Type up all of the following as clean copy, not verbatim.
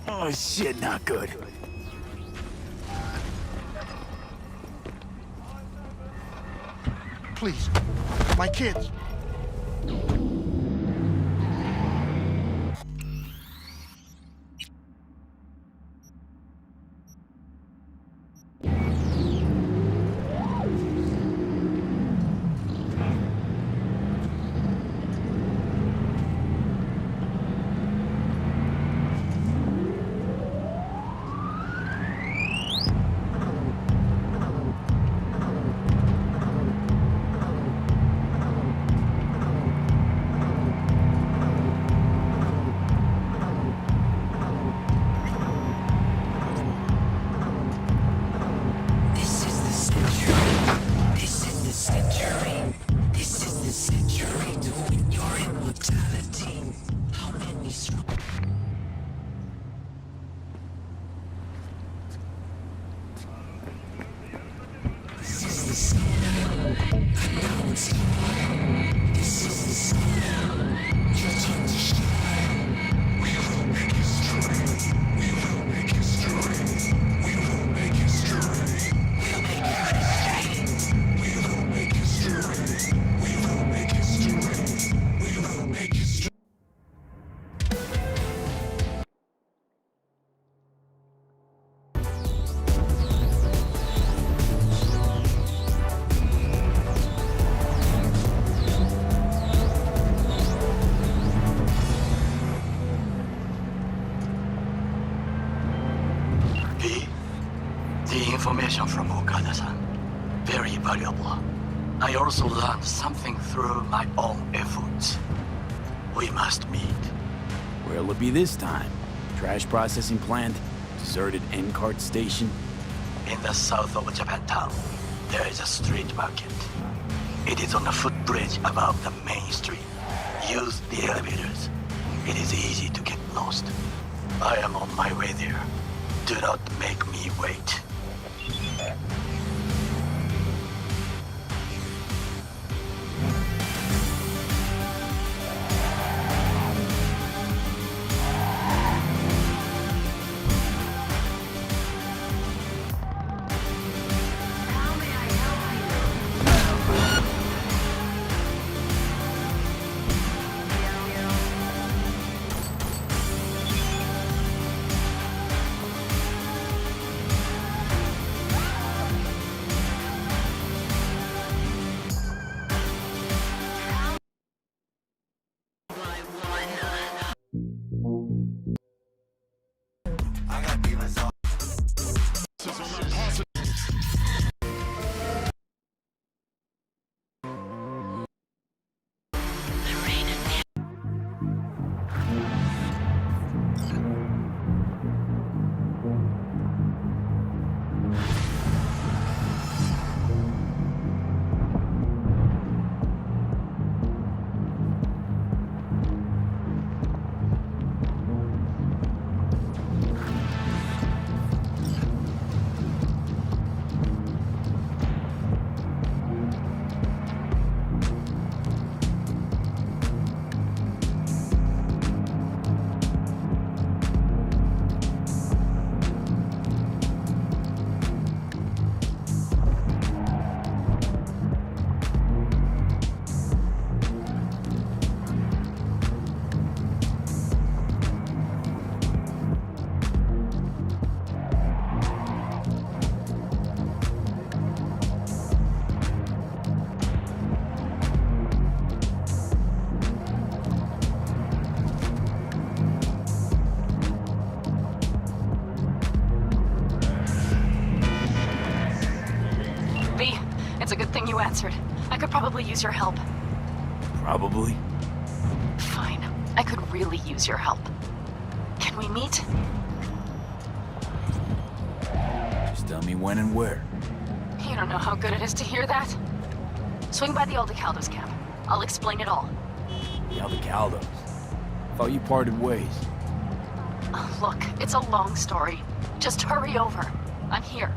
Oh shit, not good. Please, my kids. The information from Okada-san, very valuable. I also learned something through my own efforts. We must meet. Where'll it be this time? Trash processing plant? Deserted N-cart station? In the south of Japantown, there is a street market. It is on a footbridge above the main street. Use the elevators. It is easy to get lost. I am on my way there. Do not make me wait. It's a good thing you answered. I could probably use your help. Probably. Fine. I could really use your help. Can we meet? Just tell me when and where. You don't know how good it is to hear that. Swing by the Aldecaldos camp. I'll explain it all. The Aldecaldos? Thought you parted ways. Oh, look, it's a long story. Just hurry over. I'm here.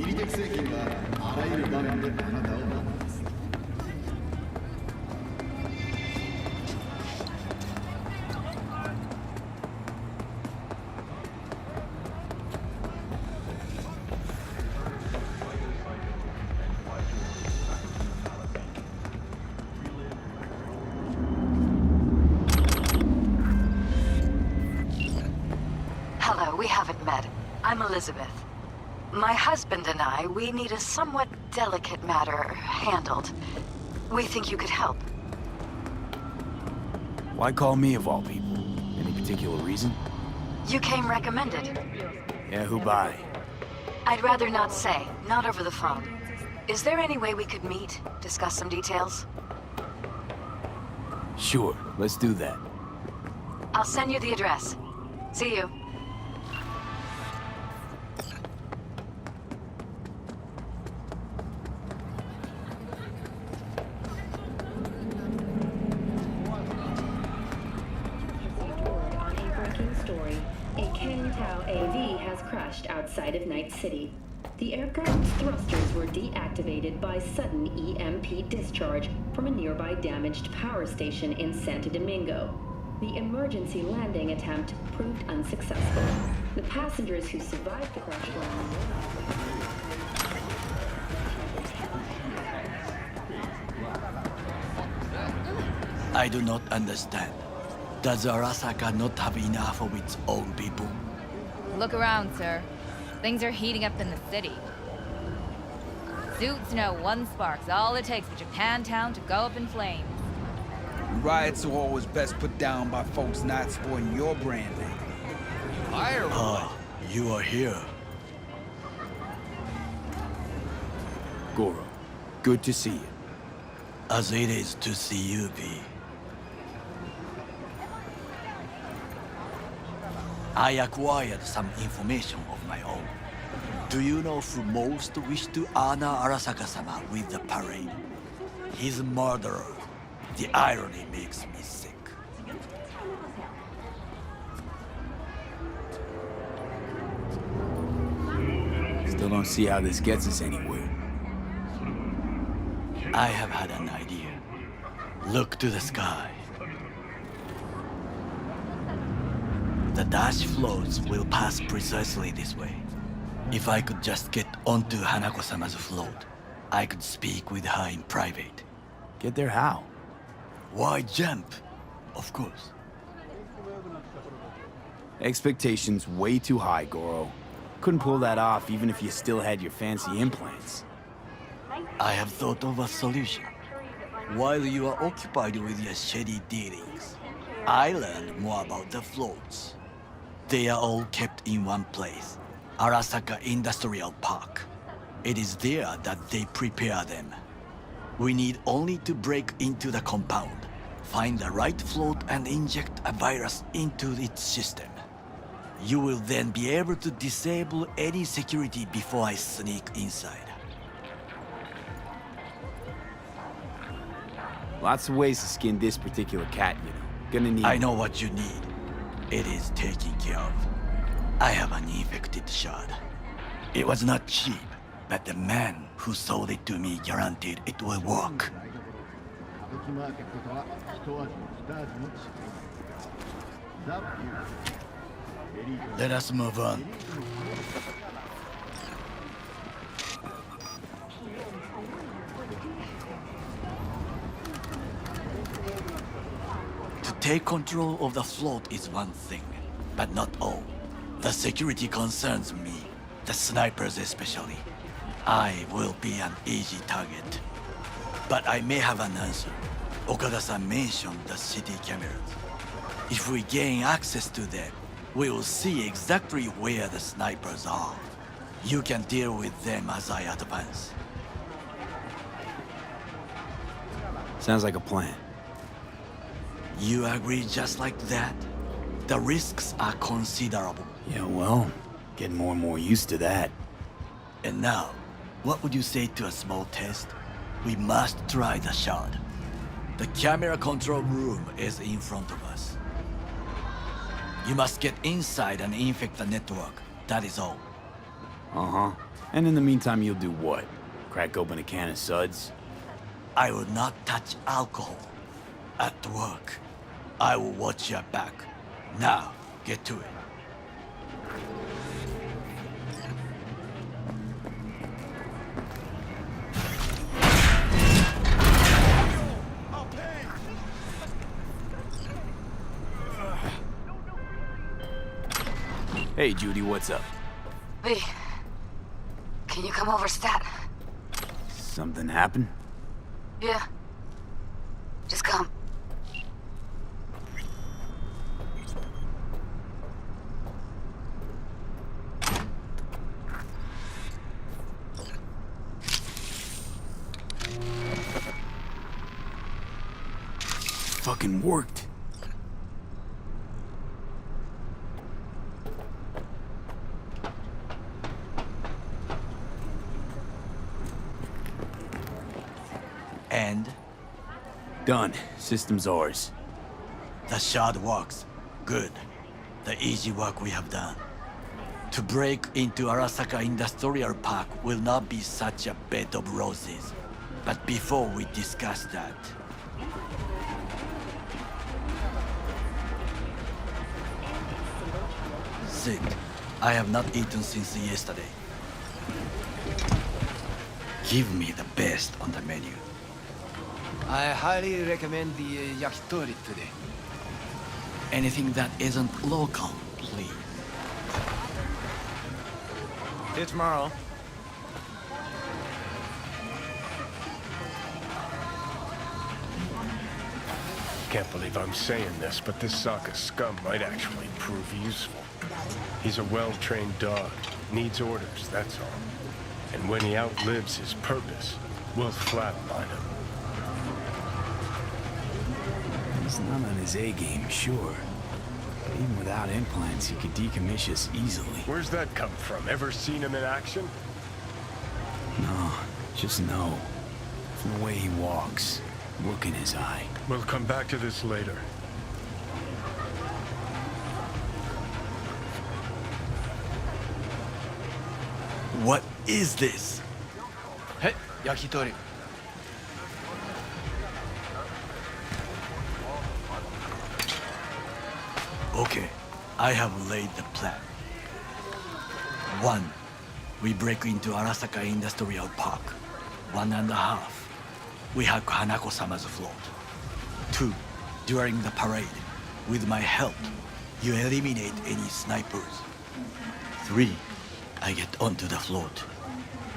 ミリテク製品はあらゆる場面であなたを守ります。Hello, we haven't met. I'm Elizabeth. My husband and I, we need a somewhat delicate matter handled. We think you could help. Why call me of all people? Any particular reason? You came recommended. Yeah, who by? I'd rather not say, not over the phone. Is there any way we could meet, discuss some details? Sure, let's do that. I'll send you the address. See you. On a breaking story, a Kangtao AV has crashed outside of Night City. The aircraft's thrusters were deactivated by sudden EMP discharge from a nearby damaged power station in Santo Domingo. The emergency landing attempt proved unsuccessful. The passengers who survived the crash were on I do not understand. Does Arasaka not have enough of its own people? Look around, sir. Things are heating up in the city. Suits know one spark's all it takes for Japantown to go up in flames. Riots are always best put down by folks not supporting your brand name. Ah, you are here. Goro, good to see you. As it is to see you, V. I acquired some information of my own. Do you know who most wished to honor Arasaka-sama with the parade? His murderer. The irony makes me sick. Still don't see how this gets us anywhere. I have had an idea. Look to the sky. The dash floats will pass precisely this way. If I could just get onto Hanako-sama's float, I could speak with her in private. Get there how? Why jump? Of course. Expectations way too high, Goro. Couldn't pull that off even if you still had your fancy implants. I have thought of a solution. While you are occupied with your shady dealings, I learned more about the floats. They are all kept in one place, Arasaka Industrial Park. It is there that they prepare them. We need only to break into the compound, find the right float and inject a virus into its system. You will then be able to disable any security before I sneak inside. Lots of ways to skin this particular cat, you know. Gonna need... I know what you need. It is taken care of. I have an infected shard. It was not cheap, but the man who sold it to me guaranteed it will work. 歌舞伎マーケットとは一味も二味も違う。ザ・ビューエリート Let us move on. To take control of the float is one thing, but not all. The security concerns me, the snipers especially. I will be an easy target. But I may have an answer. Okada-san mentioned the city cameras. If we gain access to them, we will see exactly where the snipers are. You can deal with them as I advance. Sounds like a plan. You agree just like that? The risks are considerable. Yeah, well, getting more and more used to that. And now, what would you say to a small test? We must try the shard. The camera control room is in front of us. You must get inside and infect the network. That is all. Uh-huh. And in the meantime, you'll do what? Crack open a can of suds? I will not touch alcohol. At work, I will watch your back. Now, get to it. Hey, Judy, what's up? V, can you come over, Stat? Something happened? Yeah. Just come. Fucking worked. And Done. System's ours. the shard works. Good. The easy work we have done. To break into Arasaka Industrial Park will not be such a bed of roses. But before we discuss that, Sid, I have not eaten since yesterday. Give me the best on the menu. I highly recommend the yakitori today. Anything that isn't local, please. See you tomorrow. Can't believe I'm saying this, but this Sokka scum might actually prove useful. He's a well-trained dog, needs orders, that's all. And when he outlives his purpose, we'll flatline him. He's not on his A game, sure. But even without implants, he could decommission us easily. Where's that come from? Ever seen him in action? No, just no. From the way he walks, look in his eye. We'll come back to this later. What is this? Hey, yakitori. Okay, I have laid the plan. 1. We break into Arasaka Industrial Park. 1.5. We hack Hanako-sama's float. 2. During the parade, with my help, you eliminate any snipers. 3. I get onto the float.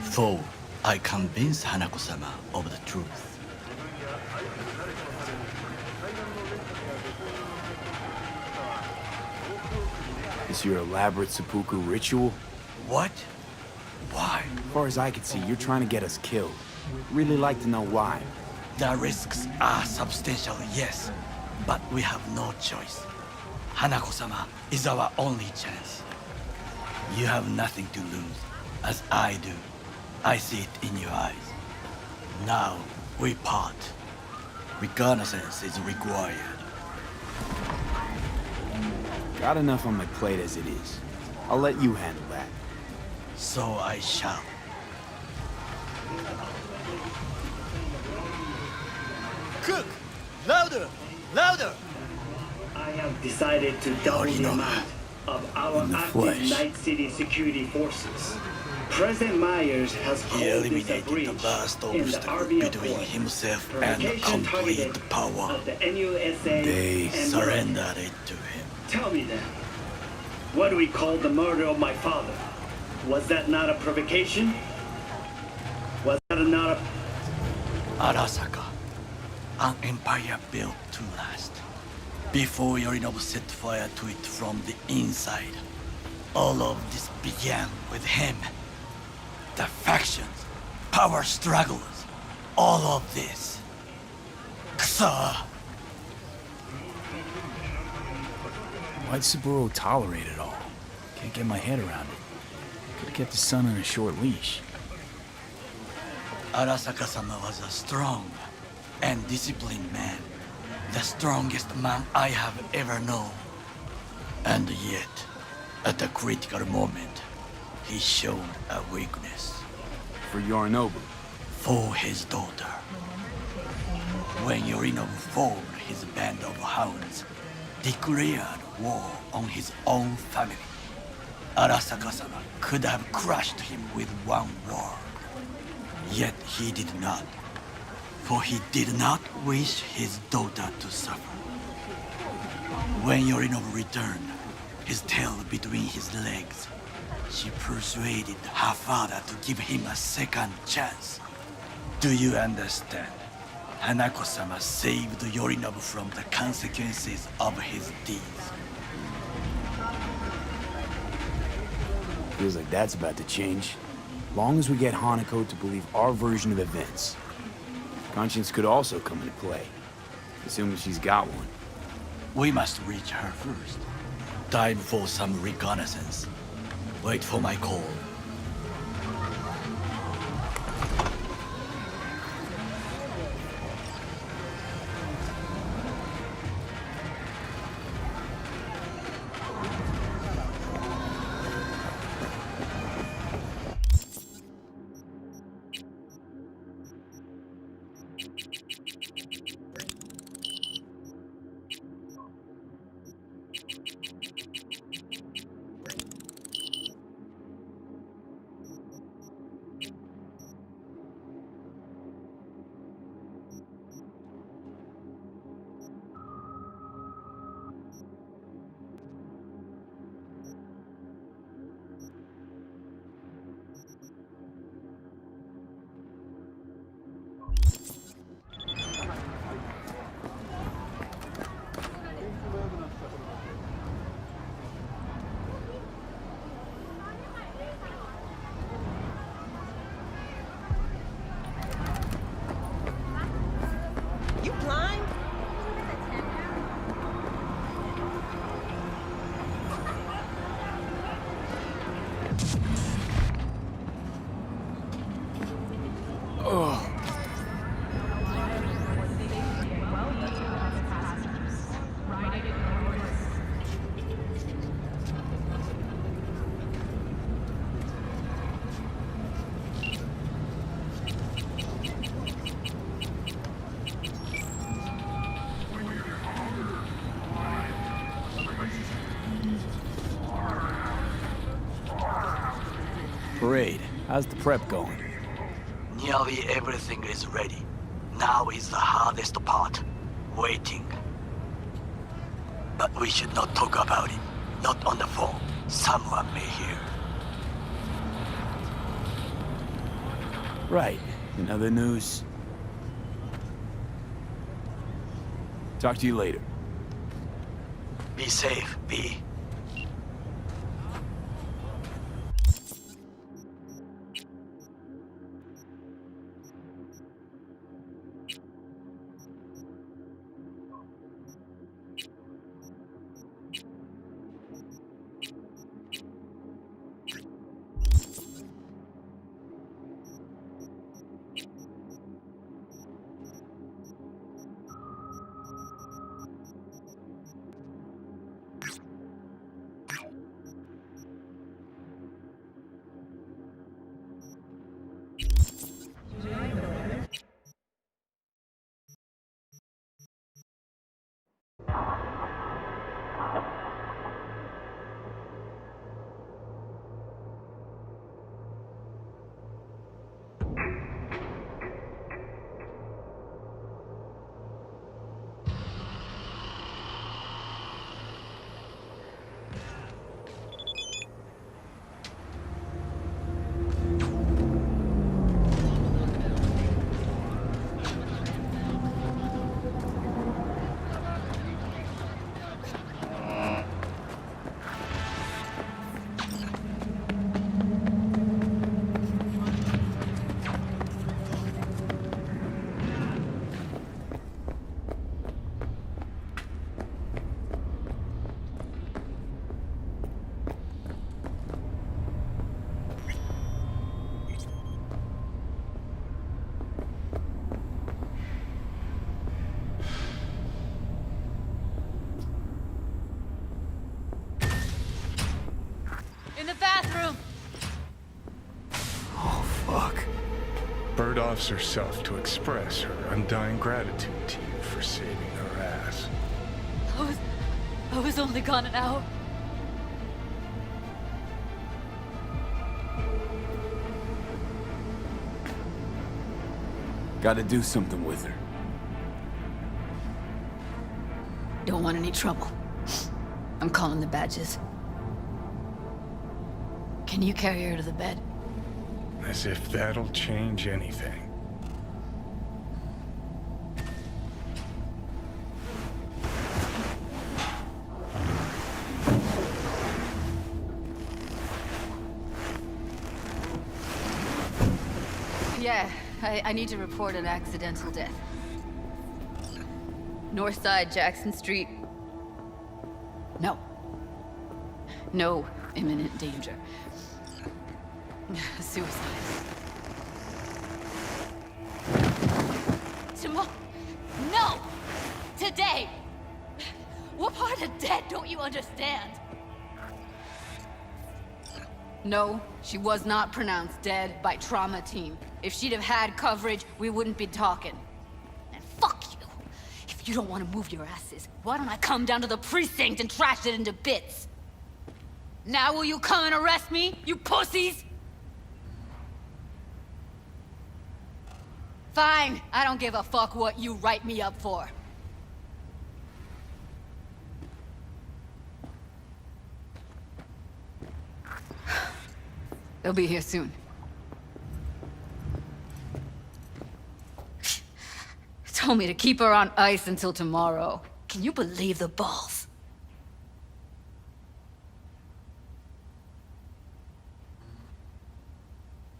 4. I convince Hanako-sama of the truth. Is your elaborate seppuku ritual? What? Why? As far as I can see, you're trying to get us killed. Really like to know why. The risks are substantial, yes, but we have no choice. Hanako-sama is our only chance. You have nothing to lose, as I do. I see it in your eyes. Now, we part. Reconnaissance is required. Got enough on my plate as it is. I'll let you handle that. So I shall. Cook! Louder! Louder! I have decided to double the amount of our In the active flesh. Night City security forces. President Myers has He called this a eliminated breach the last in the obstacle RBF between force. himself and Provocation complete targeted power. at the NUSA They and Surrendered it to him. Tell me then, what do we call the murder of my father? Was that not a provocation? Was that not a... Arasaka, an empire built to last. Before Yorinobu set fire to it from the inside, all of this began with him. The factions, power struggles, all of this. Ksa! Why'd Saburo tolerate it all? Can't get my head around it. Could've kept his son on a short leash. Arasaka-sama was a strong and disciplined man. The strongest man I have ever known. And yet, at a critical moment, he showed a weakness For Yorinobu. for his daughter. When Yorinobu formed his band of hounds, declared war on his own family, Arasaka-sama could have crushed him with one word. Yet he did not, for he did not wish his daughter to suffer. When Yorinobu returned, his tail between his legs, she persuaded her father to give him a second chance. Do you understand? Hanako-sama saved Yorinobu from the consequences of his deeds. Feels like that's about to change. Long as we get Hanako to believe our version of events. Conscience could also come into play, assuming she's got one. We must reach her first. Time for some reconnaissance. Wait for my call. You blind? Parade. How's the prep going? Nearly everything is ready. Now is the hardest part. Waiting. But we should not talk about it. Not on the phone. Someone may hear. Right. In other news. Talk to you later. Be safe, B. Bird offs herself to express her undying gratitude to you for saving her ass. I was only gone an hour. Gotta do something with her. Don't want any trouble. I'm calling the badges. Can you carry her to the bed? As if that'll change anything. Yeah, I need to report an accidental death. North side, Jackson Street. No. No imminent danger. Suicide. Tomorrow? No! Today! What part of dead don't you understand? No, she was not pronounced dead by trauma team. If she'd have had coverage, we wouldn't be talking. And fuck you! If you don't want to move your asses, why don't I come down to the precinct and trash it into bits? Now will you come and arrest me, you pussies? Fine, I don't give a fuck what you write me up for. They'll be here soon. Told me to keep her on ice until tomorrow. Can you believe the balls?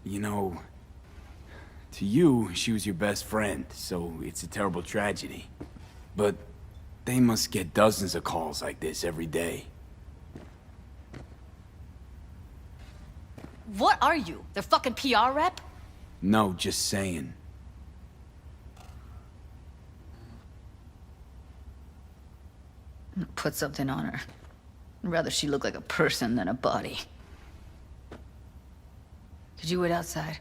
You know, to you, she was your best friend, so it's a terrible tragedy. But they must get dozens of calls like this every day. What are you? Their fucking PR rep? No, just saying. Put something on her. I'd rather she look like a person than a body. Could you wait outside?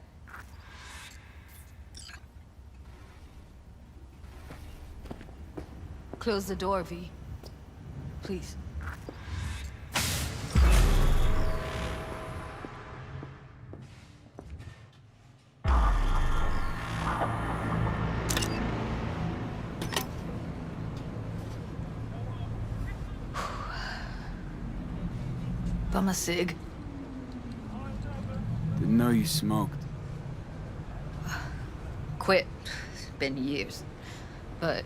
Close the door, V. Please. Bum a cig. Didn't know you smoked. Quit. It's been years. But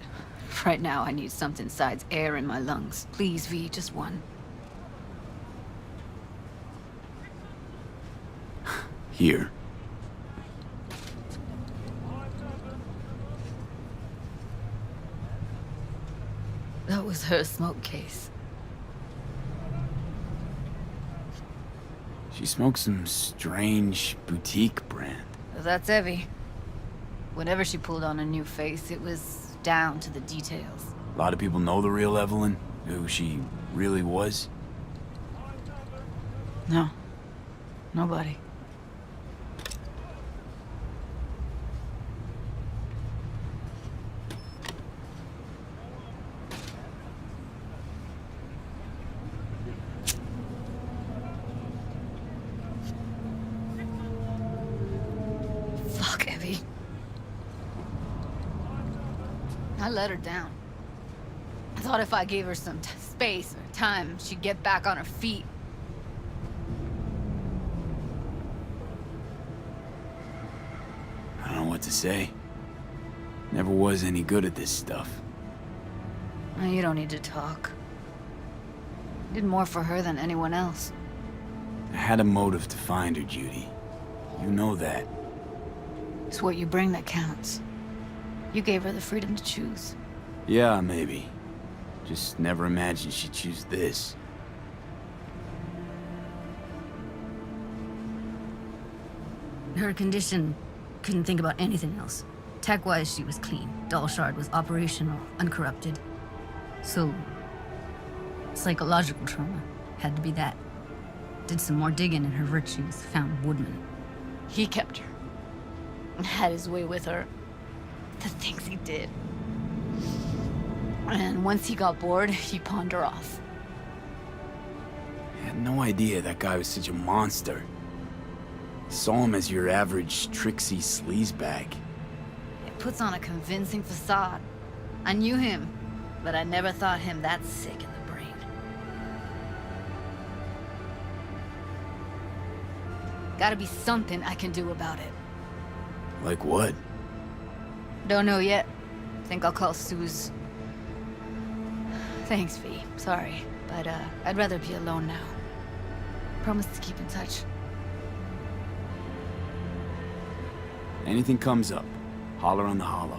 right now I need something besides air in my lungs. Please, V, just one. Here. That was her smoke case. She smokes some strange boutique brand. That's Evie. Whenever she pulled on a new face, it was down to the details. A lot of people know the real Evelyn, who she really was. No. Nobody. Fuck, Evie. I let her down. I thought if I gave her some space or time, she'd get back on her feet. I don't know what to say. Never was any good at this stuff. You don't need to talk. I did more for her than anyone else. I had a motive to find her, Judy. You know that. It's what you bring that counts. You gave her the freedom to choose. Yeah, maybe. Just never imagined she'd choose this. Her condition, couldn't think about anything else. Tech-wise, she was clean. Shard was operational, uncorrupted. So, psychological trauma had to be that. Did some more digging in her virtues, found Woodman. He kept her. had his way with her. The things he did. And once he got bored, he pawned her off. I had no idea that guy was such a monster. Saw him as your average tricksy sleazebag. He puts on a convincing facade. I knew him, but I never thought him that sick in the brain. Gotta be something I can do about it. Like what? Don't know yet. Think I'll call Suze. Thanks, V. Sorry, but I'd rather be alone now. Promise to keep in touch. Anything comes up, holler on the holo.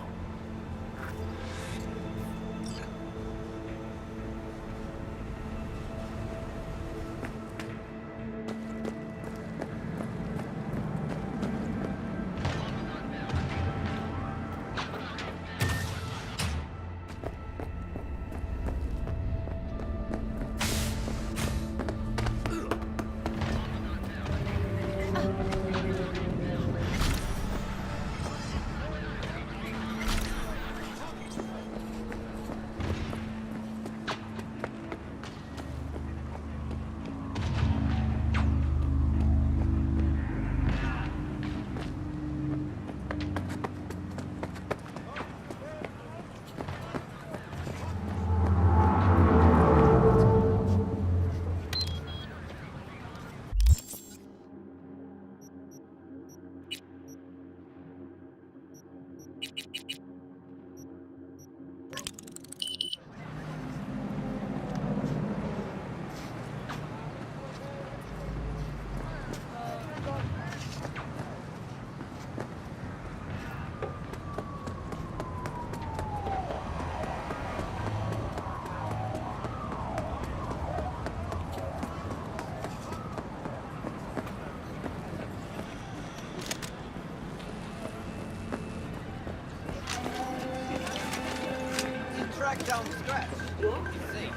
Track down the scratch. What? See.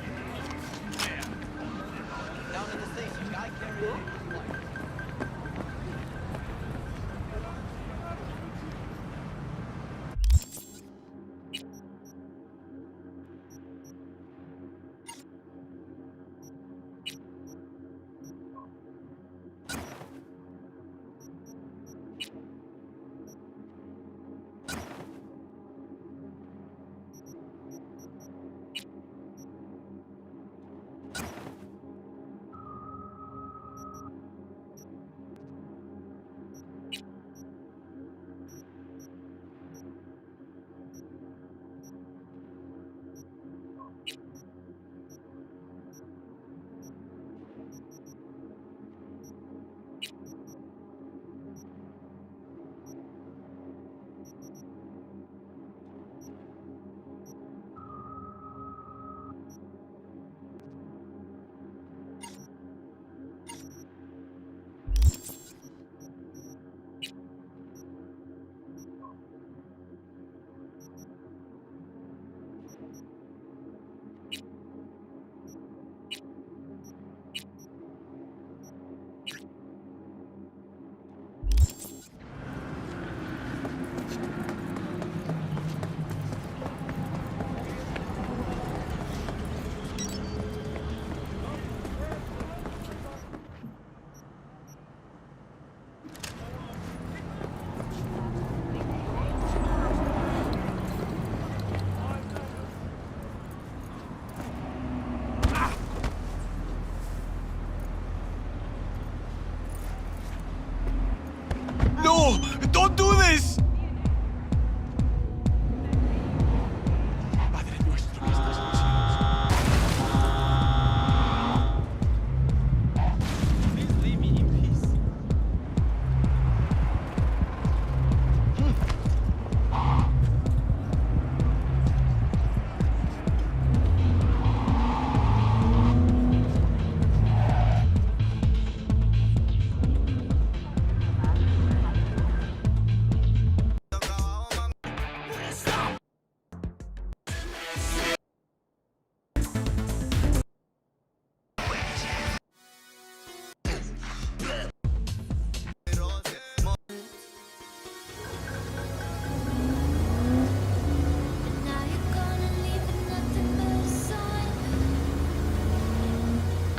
Yeah. Down at the station, guy carrying it.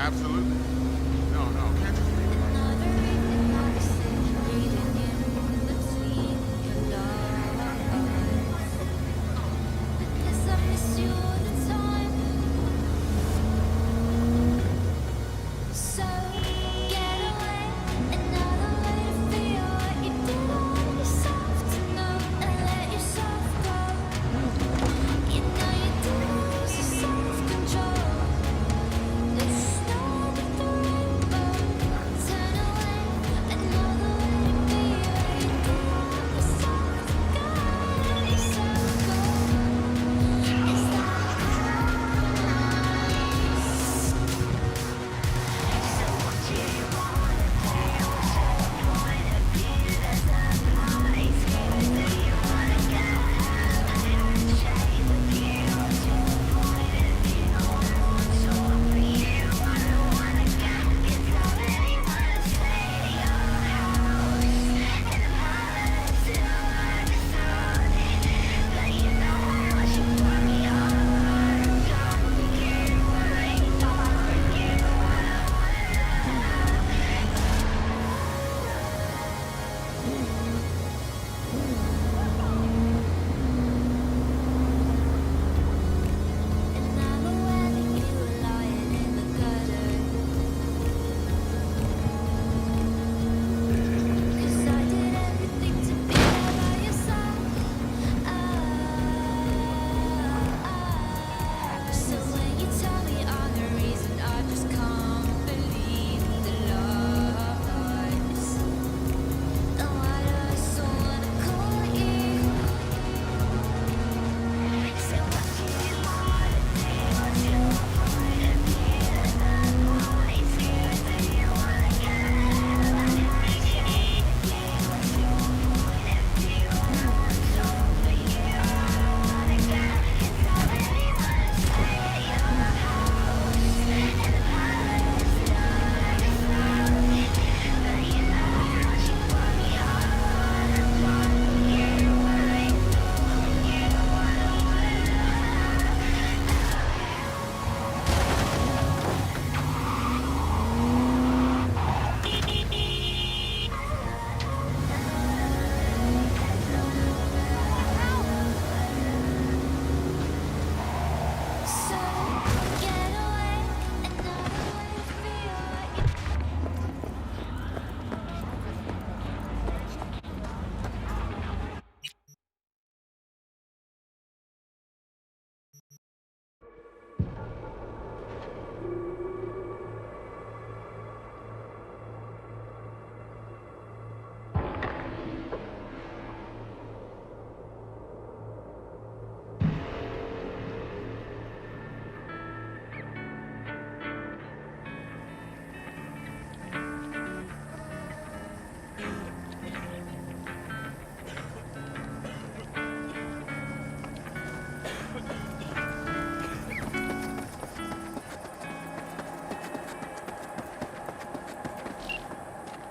Absolutely. No, can't you see?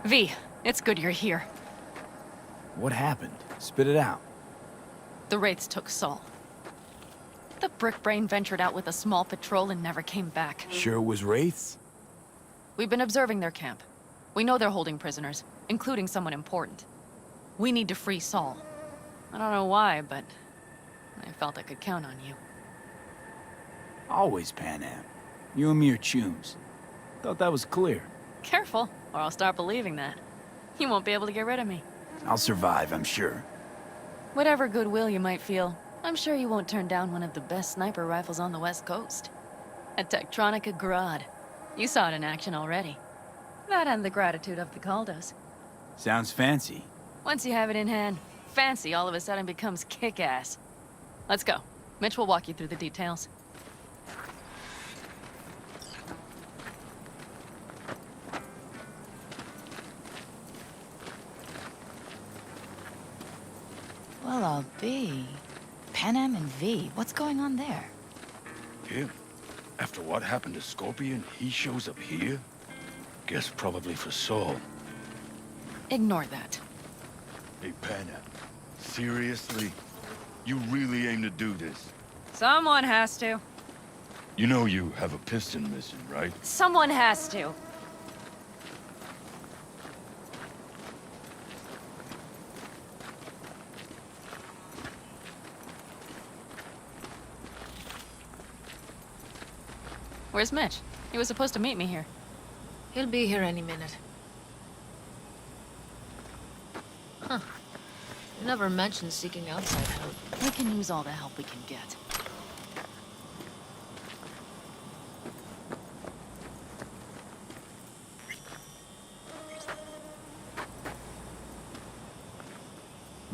V, it's good you're here. What happened? Spit it out. The Wraiths took Saul. The Brickbrain ventured out with a small patrol and never came back. Sure it was Wraiths? We've been observing their camp. We know they're holding prisoners, including someone important. We need to free Saul. I don't know why, but I felt I could count on you. Always, Pan Am. You and me are chums. Thought that was clear. Careful, or I'll start believing that. You won't be able to get rid of me. I'll survive, I'm sure. Whatever goodwill you might feel, I'm sure you won't turn down one of the best sniper rifles on the West Coast. A Tektronica Grad. You saw it in action already. That and the gratitude of the Caldos. Sounds fancy. Once you have it in hand, fancy all of a sudden becomes kick-ass. Let's go. Mitch will walk you through the details. Well, I'll be. Pan Am and V, what's going on there? Him? After what happened to Scorpion, he shows up here? Guess probably for Saul. Ignore that. Hey, Panna, seriously? You really aim to do this? Someone has to. You know you have a piston missing, right? Someone has to. Where's Mitch? He was supposed to meet me here. He'll be here any minute. Huh. You never mentioned seeking outside help. We can use all the help we can get.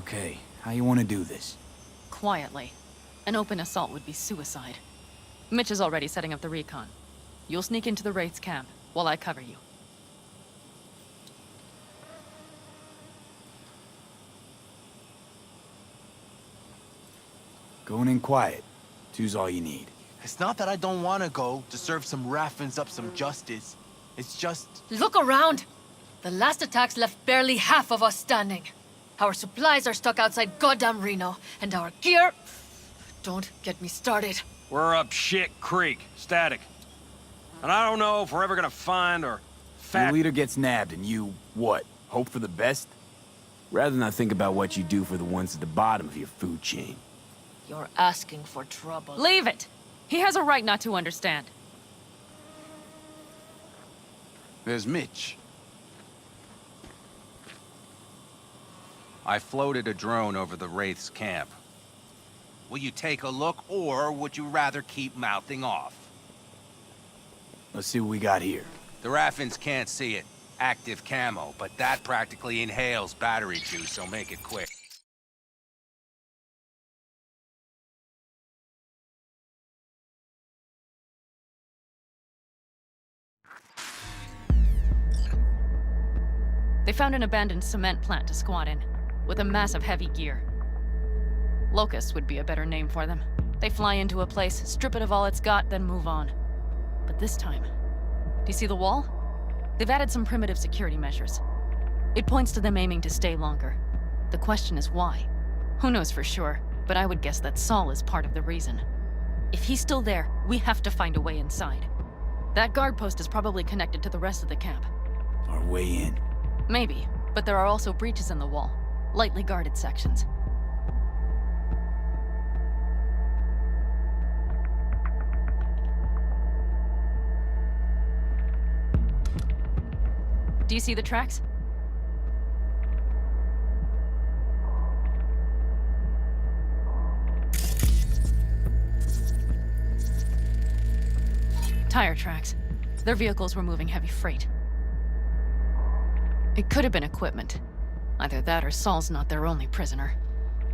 Okay, how you want to do this? Quietly. An open assault would be suicide. Mitch is already setting up the recon. You'll sneak into the Wraith's camp while I cover you. Going in quiet. Two's all you need. It's not that I don't want to go to serve some Raffins up some justice. It's just... Look around! The last attacks left barely half of us standing. Our supplies are stuck outside goddamn Reno, and our gear... Don't get me started. We're up shit creek, static. And I don't know if we're ever gonna find or... Your leader gets nabbed and you, what, hope for the best? Rather not think about what you do for the ones at the bottom of your food chain. You're asking for trouble. Leave it! He has a right not to understand. There's Mitch. I floated a drone over the Wraith's camp. Will you take a look, or would you rather keep mouthing off? Let's see what we got here. The Raffins can't see it. Active camo, but that practically inhales battery juice, so make it quick. They found an abandoned cement plant to squat in, with a massive heavy gear. Locusts would be a better name for them. They fly into a place, strip it of all it's got, then move on. But this time... Do you see the wall? They've added some primitive security measures. It points to them aiming to stay longer. The question is why? Who knows for sure, but I would guess that Saul is part of the reason. If he's still there, we have to find a way inside. That guard post is probably connected to the rest of the camp. Our way in. Maybe, but there are also breaches in the wall. Lightly guarded sections. Do you see the tracks? Tire tracks. Their vehicles were moving heavy freight. It could have been equipment. Either that or Saul's not their only prisoner.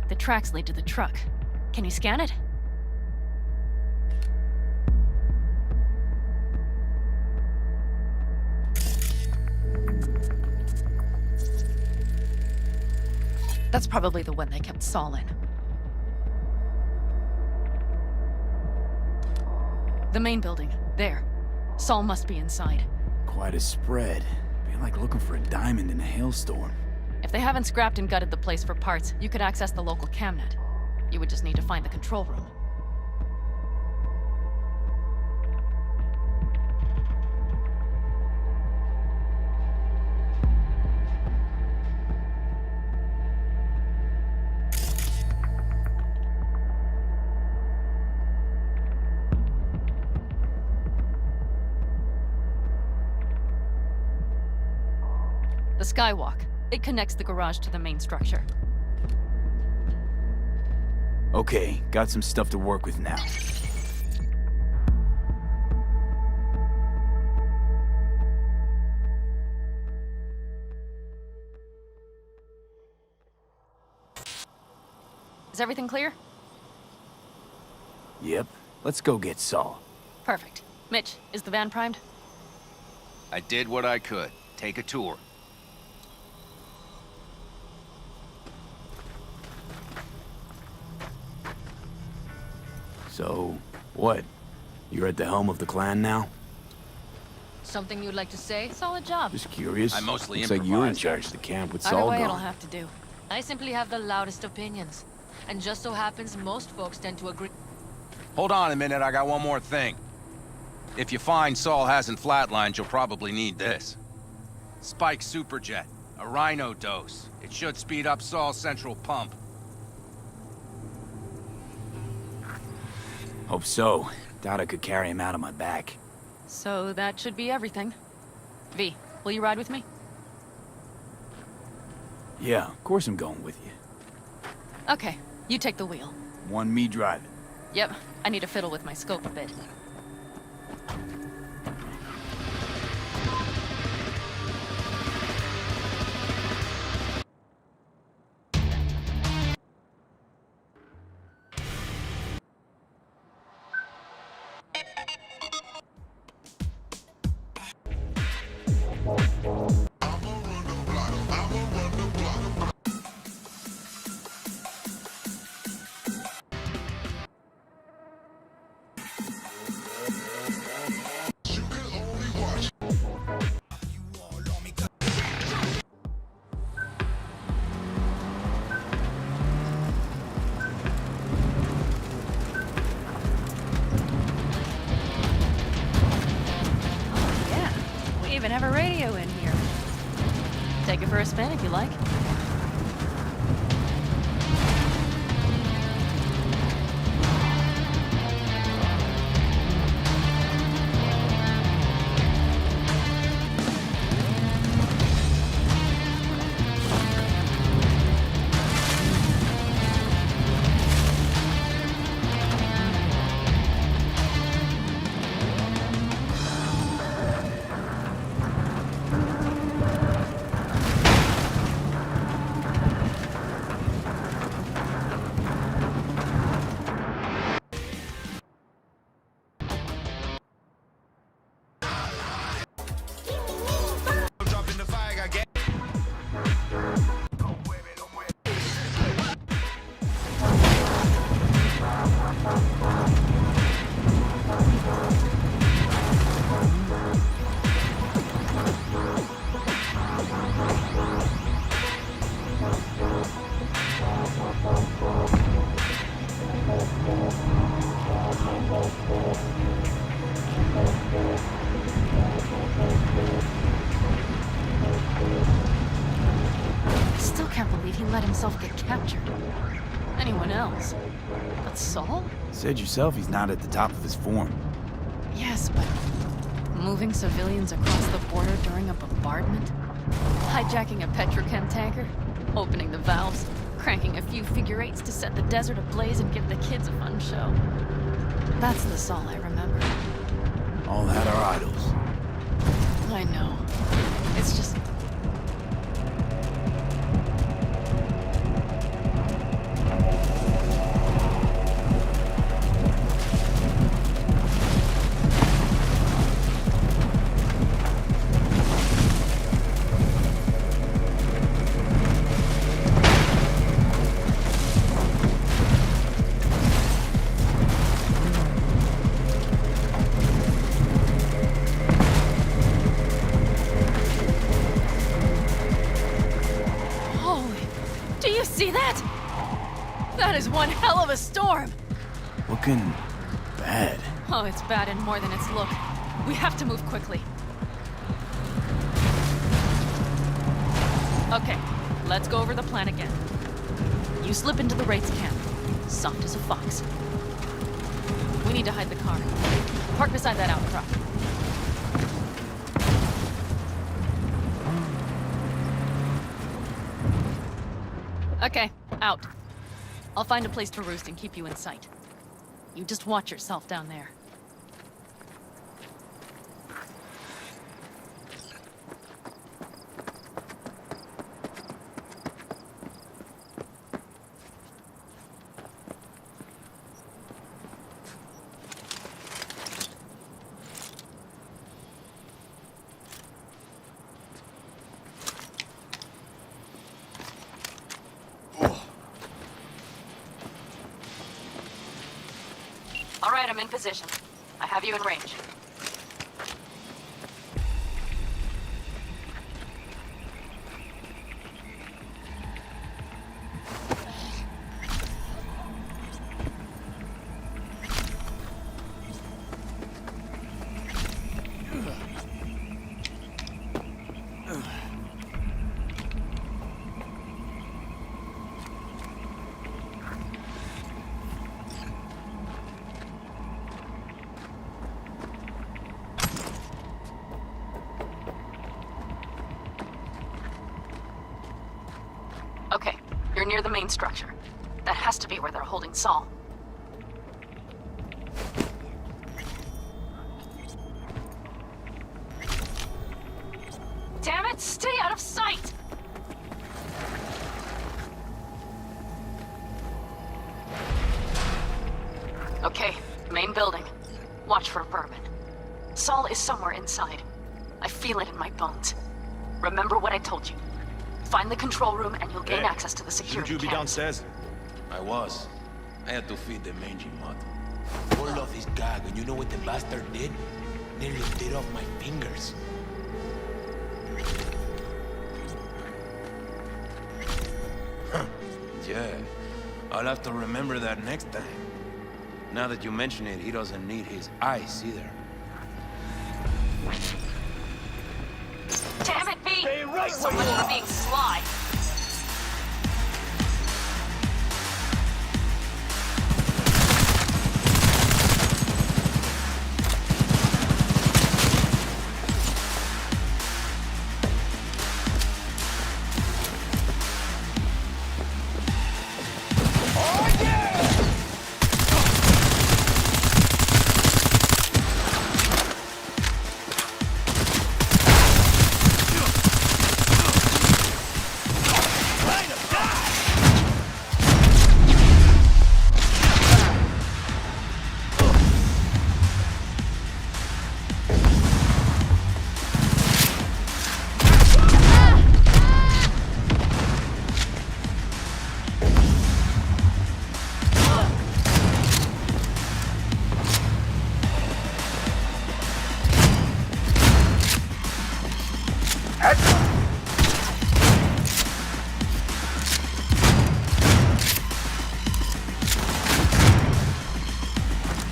The tracks lead to the truck. Can you scan it? That's probably the one they kept Saul in. The main building. There. Saul must be inside. Quite a spread. Be like looking for a diamond in a hailstorm. If they haven't scrapped and gutted the place for parts, you could access the local camnet. You would just need to find the control room. The skywalk. It connects the garage to the main structure. Okay, got some stuff to work with now. Is everything clear? Yep. Let's go get Saul. Perfect. Mitch, is the van primed? I did what I could. Take a tour. So, what? You're at the helm of the clan now? Something you'd like to say? Solid job. Just curious. I mostly Looks like you're in improvise. charge of the camp with Either Saul way, gone. it'll have to do. I simply have the loudest opinions. And just so happens most folks tend to agree. Hold on a minute, I got one more thing. If you find Saul hasn't flatlined, you'll probably need this. Spike Superjet, a Rhino dose. It should speed up Saul's central pump. Hope so. Doubt I could carry him out on my back. So that should be everything. V, will you ride with me? Yeah, of course I'm going with you. Okay, you take the wheel. Want me driving? Yep, I need to fiddle with my scope a bit. We even have a radio in here. Take it for a spin if you like. Still can't believe he let himself get captured. Anyone else? But Saul? Said yourself he's not at the top of his form. Yes, but moving civilians across the border during a bombardment? Hijacking a petrochem tanker? Opening the valves? Cranking a few figure eights to set the desert ablaze and give the kids a fun show? That's the Saul I remember. All had our idols. I know. It's just... See that? That is one hell of a storm! Looking bad. Oh, it's bad in more than its look. We have to move quickly. Okay, let's go over the plan again. You slip into the Wraith's camp, soft as a fox. We need to hide the car. Park beside that outcrop. Okay, out. I'll find a place to roost and keep you in sight. You just watch yourself down there. All right, I'm in position. I have you in range. We're near the main structure. That has to be where they're holding Saul. Damn it! Stay out of sight! Okay, main building. Watch for vermin. Saul is somewhere inside. I feel it in my bones. Remember what I told you. Find the control room and you'll gain access to the security Shouldn't you be cams. downstairs? I was. I had to feed the mangy mutt. Pulled off his gag, and you know what the bastard did? Nearly bit off my fingers. Huh. Yeah. I'll have to remember that next time. Now that you mention it, he doesn't need his ice either. Damn it, B! Stay right So where much you for are. being sly.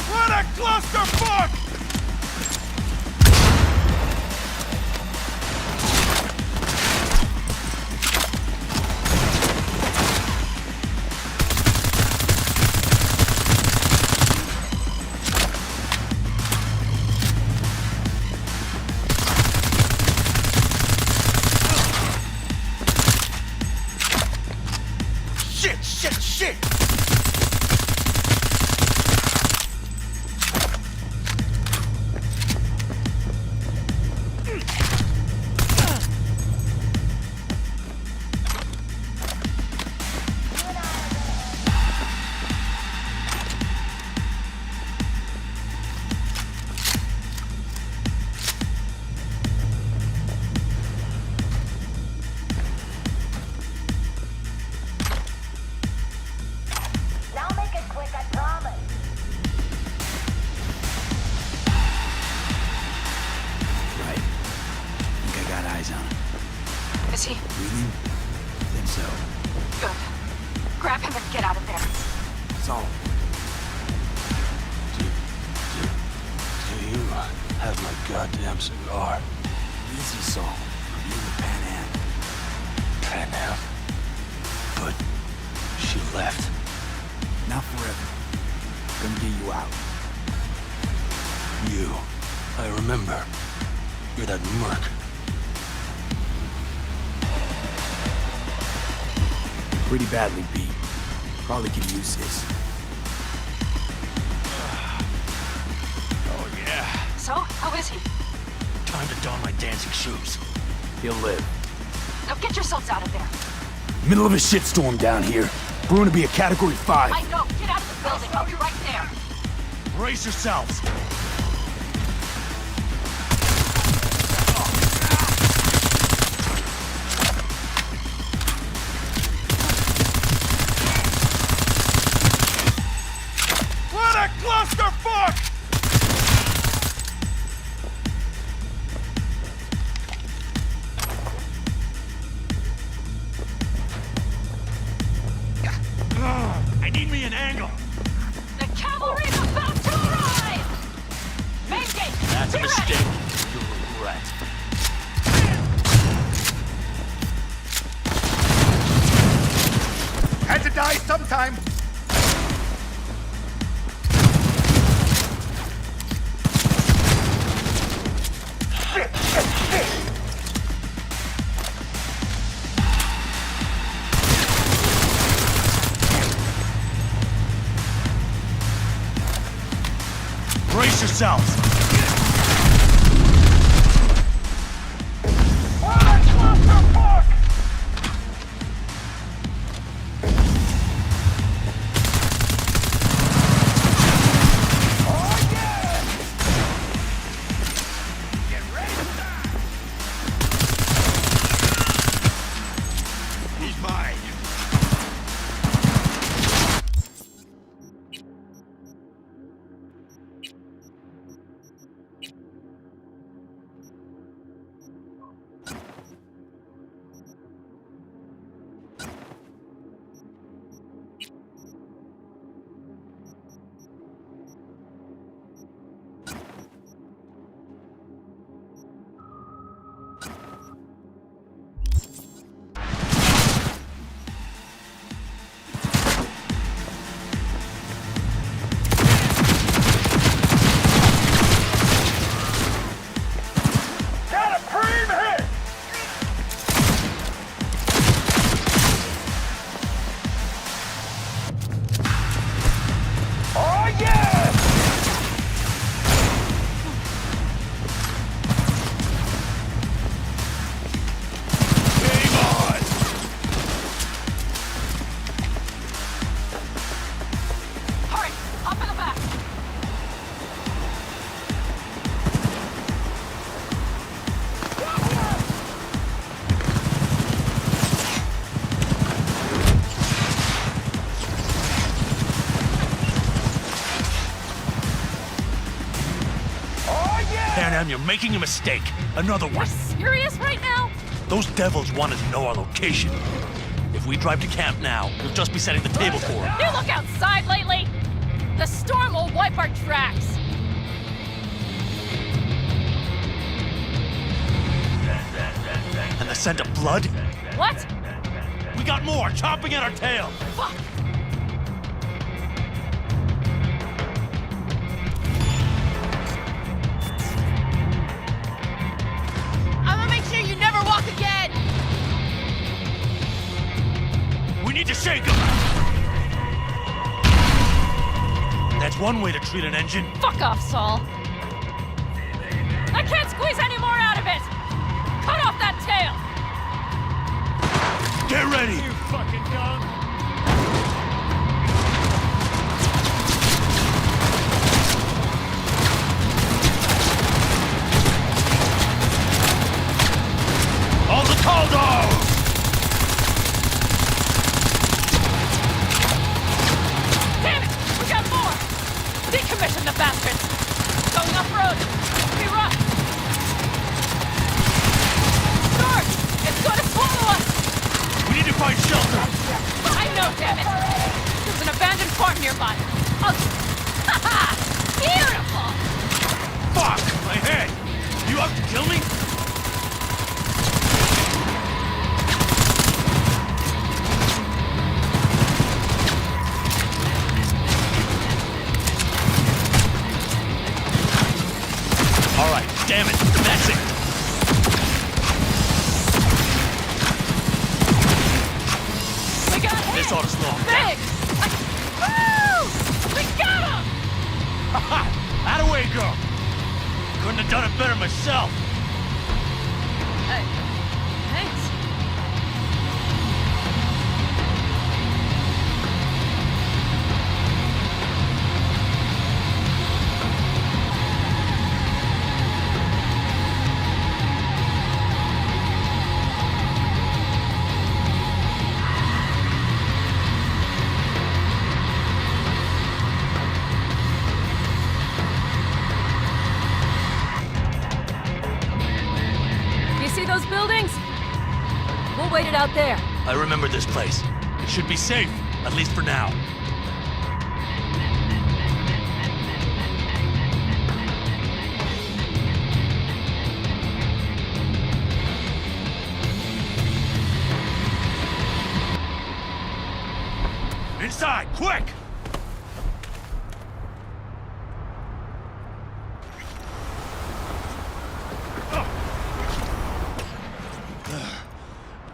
What a clusterfuck! Shit! Now make it quick, I promise. Right. Think I got eyes on him. Is he? Breathing? Think so. Good. Grab him and get out of there. Saul. Do you have my goddamn cigar? Easy, Saul. You and Pan Am. Pan Am? But she left. Not forever. Gonna get you out. You. I remember. You're that merc. Pretty badly beat. Probably could use this. Oh, yeah. So, how is he? Time to don my dancing shoes. He'll live. Now get yourselves out of there. Middle of a shitstorm down here. We're gonna be a Category 5. I know. Get out of the building. I'll be right there. Brace yourselves. What a clusterfuck! I need me an angle. The cavalry's about to arrive! Main gate! That's a be mistake. ready. You'll regret. Had to die sometime. Brace yourselves! You're making a mistake. Another one. You're serious right now? Those devils wanted to know our location. If we drive to camp now, we'll just be setting the table for them. You look outside lately? The storm will wipe our tracks. And the scent of blood? What? We got more chomping at our tail. Fuck! We need to shake them! That's one way to treat an engine. Fuck off, Saul. I can't squeeze any more out of it! Cut off that tail! Get ready! You fucking dumb! All the tall dogs! Decommission the bastards! Going off-road! Be rough! Storm! It's gonna swallow us! We need to find shelter! I know, damn it! There's an abandoned farm nearby. Haha! Beautiful! Fuck! My head! You out to kill me? Damn it! That's it! We got him! This ought to slow him Big! Woo! We got him! Ha! Attaway, girl! Couldn't have done it better myself! Thanks. Wait it out there. I remember this place. It should be safe, at least for now. Inside, quick!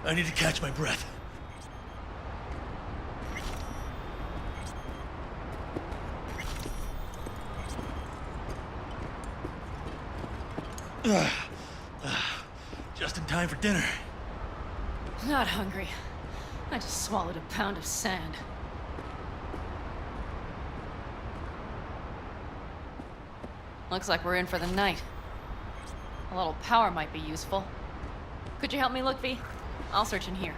I need to catch my breath. Just in time for dinner. Not hungry. I just swallowed a pound of sand. Looks like we're in for the night. A little power might be useful. Could you help me look, V? I'll search in here.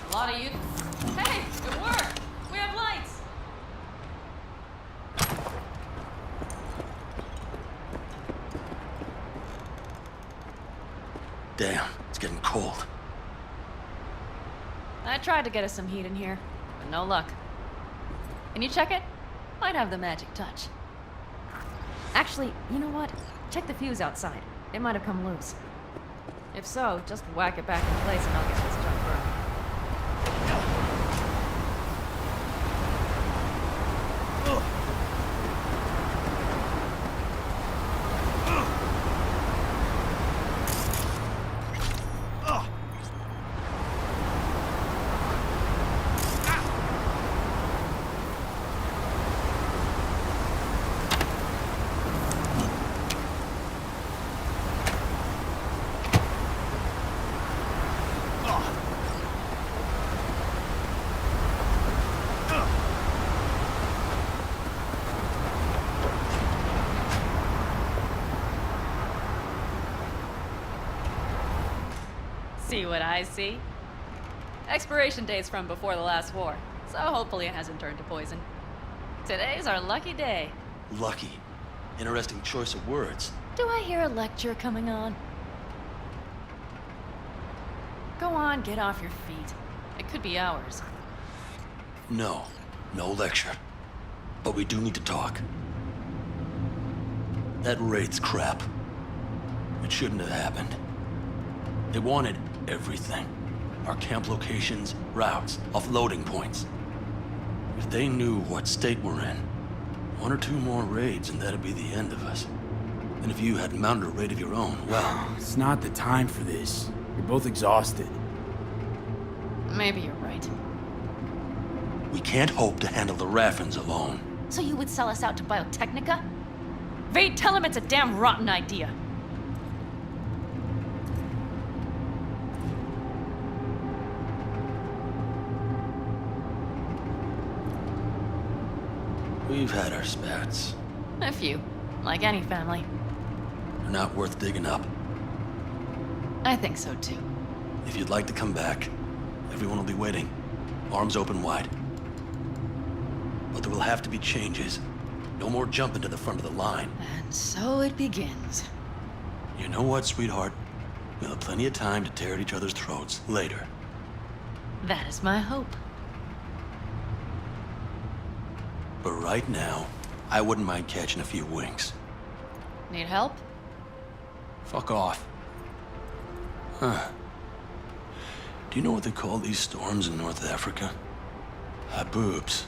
A lot of you. Hey, it worked! We have lights! Damn, it's getting cold. I tried to get us some heat in here, but no luck. Can you check it? Might have the magic touch. Actually, you know what? Check the fuse outside. It might have come loose. If so, just whack it back in place and I'll get this junk burning. See what I see? Expiration date's from before the last war, so hopefully it hasn't turned to poison. Today's our lucky day. Lucky. Interesting choice of words. Do I hear a lecture coming on? Go on, get off your feet. It could be hours. No. No lecture. But we do need to talk. That raid's crap. It shouldn't have happened. They wanted everything. Our camp locations, routes, offloading points. If they knew what state we're in, 1 or 2 more raids and that'd be the end of us. And if you had mounted a raid of your own, well... It's not the time for this. You're both exhausted. Maybe you're right. We can't hope to handle the Raffins alone. So you would sell us out to Biotechnica? Vade, tell him it's a damn rotten idea. We've had our spats. A few, like any family. They're not worth digging up. I think so too. If you'd like to come back, everyone will be waiting. Arms open wide. But there will have to be changes. No more jumping to the front of the line. And so it begins. You know what, sweetheart? We'll have plenty of time to tear at each other's throats later. That is my hope. But right now, I wouldn't mind catching a few winks. Need help? Fuck off. Huh. Do you know what they call these storms in North Africa? Haboobs.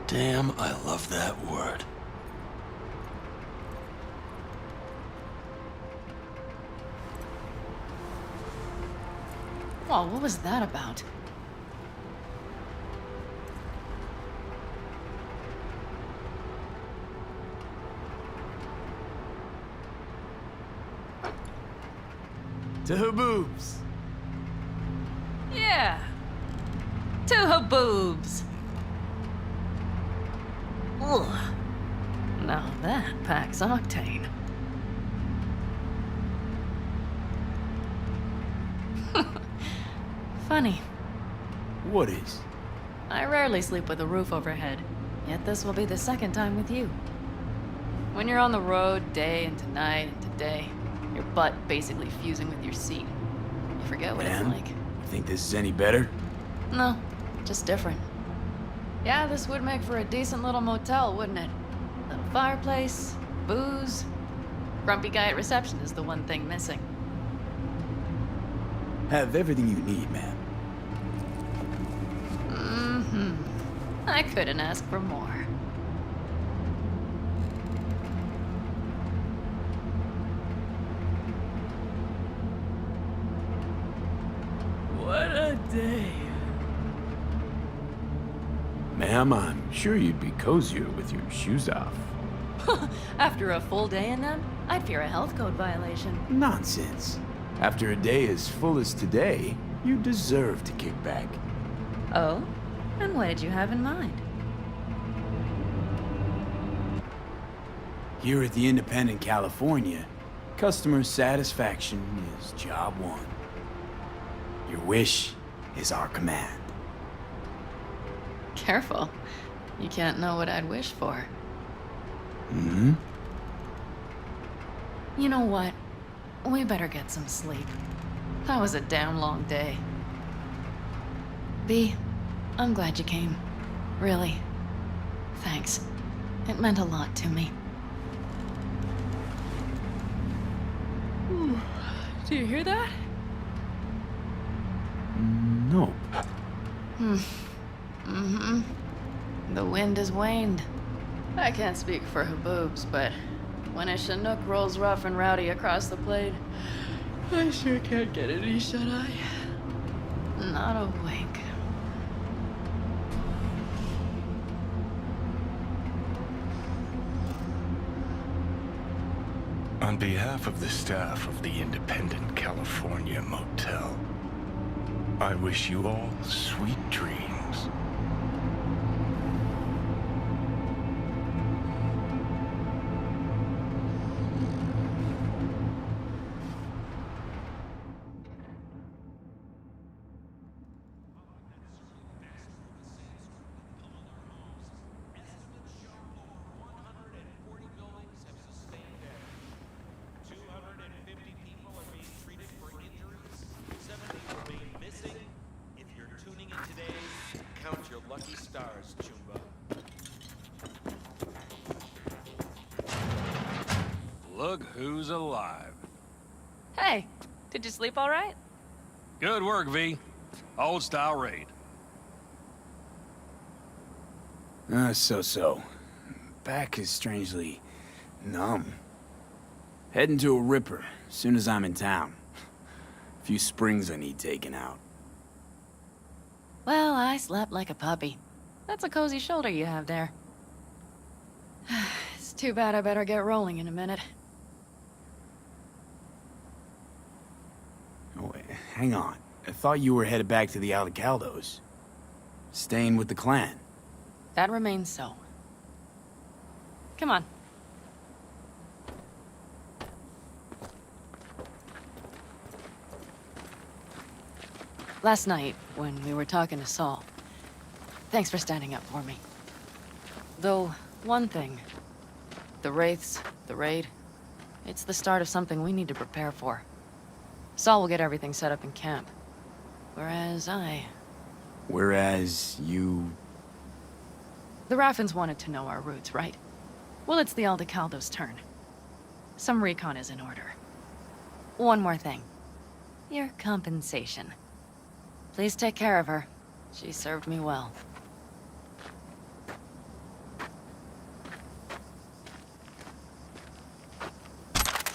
Damn, I love that word. Well, what was that about? To Haboobs. Yeah. To Haboobs. Ugh. Now that packs octane. Funny. What is? I rarely sleep with a roof overhead, yet this will be the second time with you. When you're on the road day into night into day, your butt basically fusing with your seat. You forget what it's like. You think this is any better? No, just different. Yeah, this would make for a decent little motel, wouldn't it? Little fireplace, booze. Grumpy guy at reception is the one thing missing. Have everything you need, man. Mm-hmm. I couldn't ask for more. What a day. ma'am, I'm sure you'd be cozier with your shoes off. After a full day in them, I'd fear a health code violation. Nonsense. After a day as full as today, you deserve to kick back. Oh? And what did you have in mind? Here at the Independent California, customer satisfaction is job one. Your wish is our command. Careful. You can't know what I'd wish for. Hmm? You know what? We better get some sleep. That was a damn long day. V, I'm glad you came. Really. Thanks. It meant a lot to me. Do you hear that? Nope. Mm-hmm. The wind has waned. I can't speak for her boobs, but when a Chinook rolls rough and rowdy across the plate, I sure can't get any shut-eye. Not a wink. On behalf of the staff of the Independent California Motel, I wish you all sweet dreams. Lucky stars, Chumba. Look who's alive. Hey, did you sleep all right? Good work, V. Old style raid. So. Back is strangely numb. Heading to a ripper as soon as I'm in town. A few springs I need taken out. Well, I slept like a puppy. That's a cozy shoulder you have there. It's too bad I better get rolling in a minute. Oh, wait, hang on. I thought you were headed back to the Alcaldos. Staying with the clan. That remains so. Come on. Last night, when we were talking to Saul, thanks for standing up for me. Though, one thing. The Wraiths, the raid, it's the start of something we need to prepare for. Saul will get everything set up in camp. Whereas you... The Raffins wanted to know our roots, right? Well, it's the Aldecaldo's turn. Some recon is in order. One more thing. Your compensation. Please take care of her. She served me well.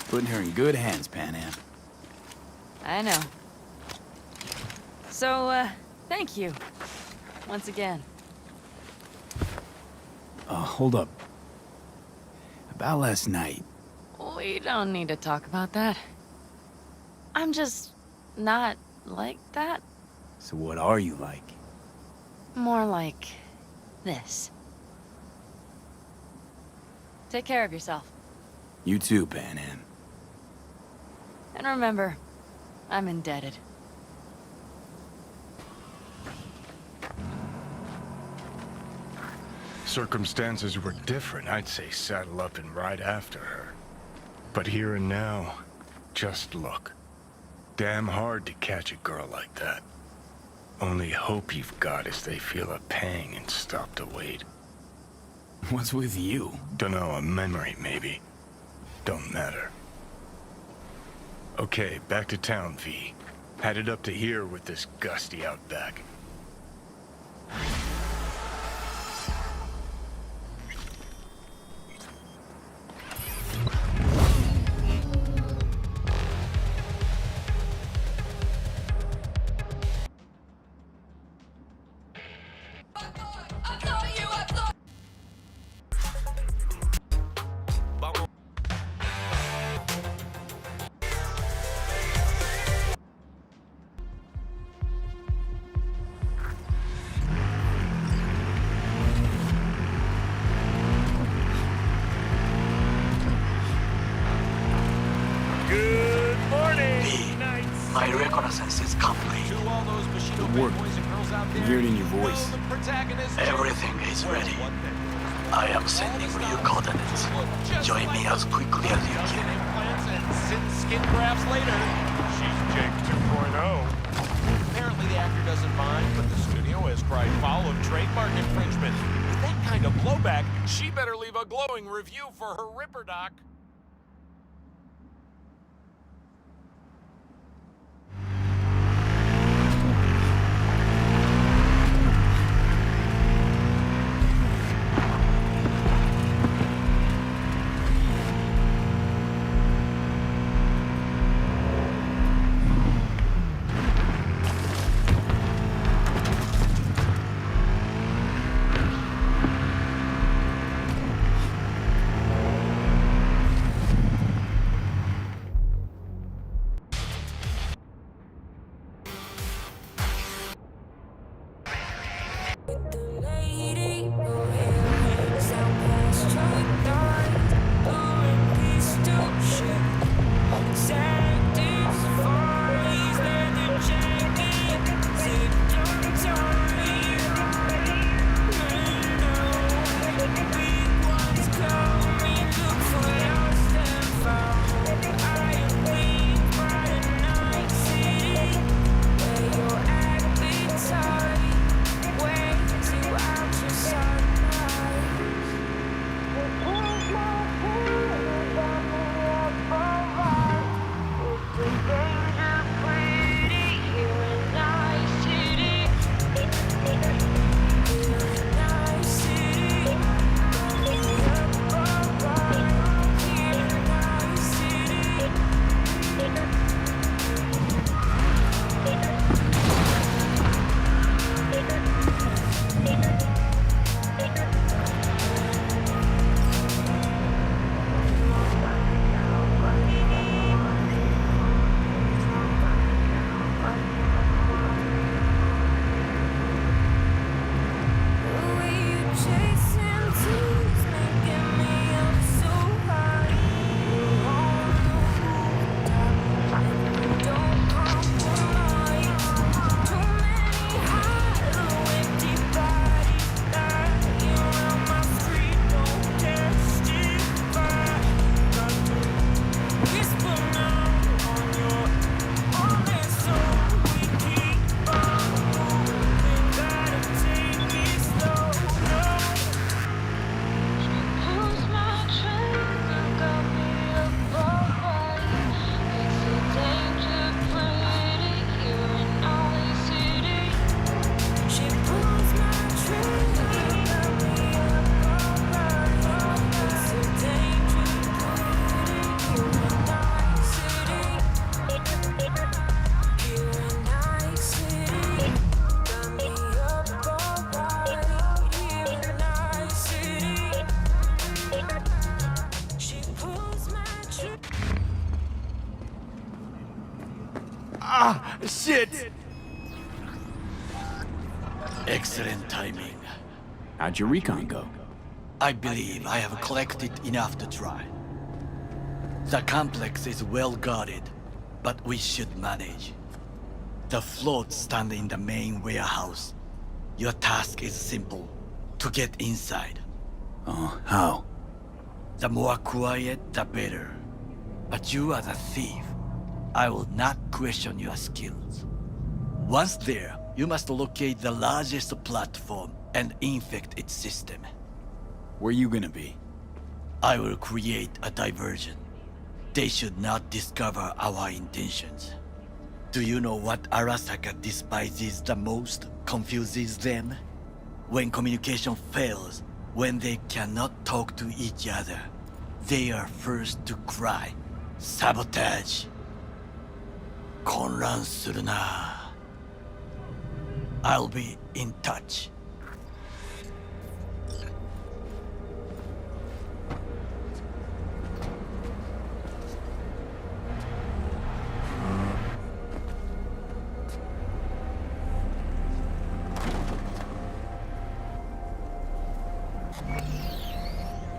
Putting her in good hands, Panam. I know. So, thank you. Once again. Hold up. About last night. We don't need to talk about that. I'm just not like that. So what are you like? More like this. Take care of yourself. You too, Panam. And remember, I'm indebted. Circumstances were different, I'd say saddle up and ride after her. But here and now, just look. Damn hard to catch a girl like that. Only hope you've got is they feel a pang and stop to wait. What's with you? Dunno, a memory maybe. Don't matter. Okay, back to town, V. Headed up to here with this gusty outback. I thought you My reconnaissance is complete. Good work. I can hear it in your voice. Everything is ready. I am sending you coordinates. Join me as quickly as you can. Skin grafts later. She's Jake 2.0. Apparently the actor doesn't mind, but the studio has cried foul of trademark infringement. With that kind of blowback, she better leave a glowing review for her Ripper Doc. Ah, shit! Excellent timing. How'd your recon go? I believe I have collected enough to try. The complex is well guarded, but we should manage. The floats stand in the main warehouse. Your task is simple: to get inside. Oh, how? The more quiet, the better. But you are the thief. I will not question your skills. Once there, you must locate the largest platform and infect its system. Where you gonna be? I will create a diversion. They should not discover our intentions. Do you know what Arasaka despises the most, confuses them? When communication fails, when they cannot talk to each other, they are first to cry, sabotage. 混乱するな. I'll be in touch.